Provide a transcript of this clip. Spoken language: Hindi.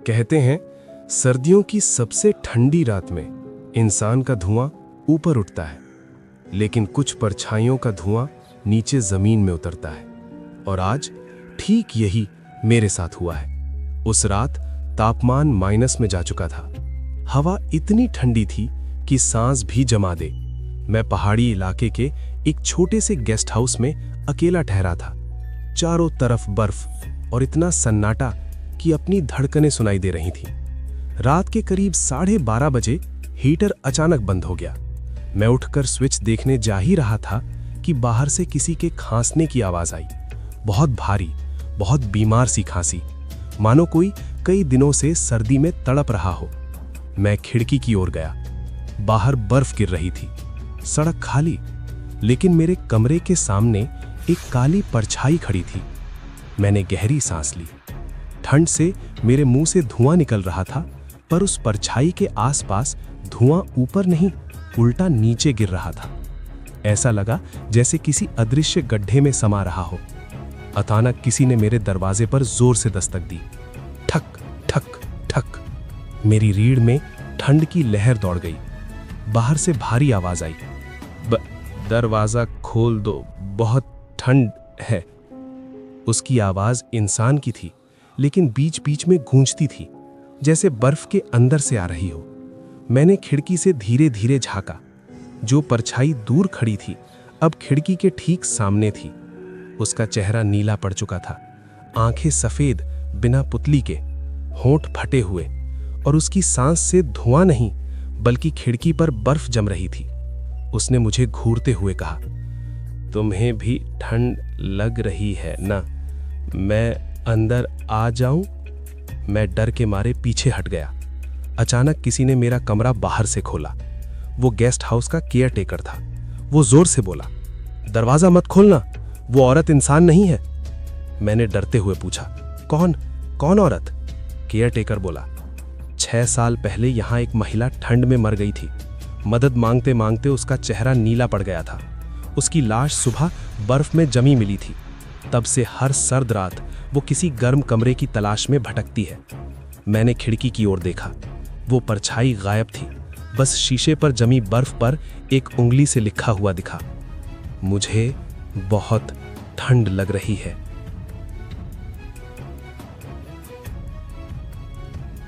कहते हैं सर्दियों की सबसे ठंडी रात में इंसान का धुआं ऊपर उठता है, लेकिन कुछ परछाइयों का धुआं नीचे जमीन में उतरता है। और आज ठीक यही मेरे साथ हुआ है। उस रात तापमान माइनस में जा चुका था। हवा इतनी ठंडी थी कि सांस भी जमा दे। मैं पहाड़ी इलाके के एक छोटे से गेस्ट हाउस में अकेला ठहरा था। चारों तरफ बर्फ और इतना सन्नाटा कि अपनी धड़कनें सुनाई दे रही थीं। रात के करीब 12:30 बजे हीटर अचानक बंद हो गया। मैं उठकर स्विच देखने जा ही रहा था कि बाहर से किसी के खांसने की आवाज आई। बहुत भारी, बहुत बीमार सी खांसी, मानो कोई कई दिनों से सर्दी में तड़प रहा हो। मैं खिड़की की ओर गया। बाहर बर्फ गिर रही थी, सड़क खाली, लेकिन मेरे कमरे के सामने एक काली परछाई खड़ी थी। मैंने गहरी सांस ली। ठंड से मेरे मुंह से धुआं निकल रहा था, पर उस परछाई के आसपास धुआं ऊपर नहीं, उल्टा नीचे गिर रहा था। ऐसा लगा जैसे किसी अदृश्य गड्ढे में समा रहा हो। अचानक किसी ने मेरे दरवाजे पर जोर से दस्तक दी। ठक ठक ठक। मेरी रीढ़ में ठंड की लहर दौड़ गई। बाहर से भारी आवाज आई, दरवाजा खोल दो, बहुत ठंड है। उसकी आवाज इंसान की थी, लेकिन बीच बीच में गूंजती थी, जैसे बर्फ के अंदर से आ रही हो। मैंने खिड़की से धीरे धीरे झांका। जो परछाई दूर खड़ी थी अब खिड़की के ठीक सामने थी। उसका चेहरा नीला पड़ चुका था, आंखें सफेद बिना पुतली के, होंठ फटे हुए, और उसकी सांस से धुआं नहीं बल्कि खिड़की पर बर्फ जम रही थी। उसने मुझे घूरते हुए कहा, तुम्हें भी ठंड लग रही है ना? मैं अंदर आ जाऊं? मैं डर के मारे पीछे हट गया। अचानक किसी ने मेरा कमरा बाहर से खोला। वो गेस्ट हाउस का केयर टेकर था। वो जोर से बोला, दरवाजा मत खोलना, वो औरत इंसान नहीं है। मैंने डरते हुए पूछा, कौन औरत? केयर टेकर बोला, 6 साल पहले यहां एक महिला ठंड में मर गई थी। मदद मांगते मांगते उसका चेहरा नीला पड़ गया था। उसकी लाश सुबह बर्फ में जमी मिली थी। तब से हर सर्द रात वो किसी गर्म कमरे की तलाश में भटकती है। मैंने खिड़की की ओर देखा। वो परछाई गायब थी, बस शीशे पर जमी बर्फ पर एक उंगली से लिखा हुआ दिखा, मुझे बहुत ठंड लग रही है।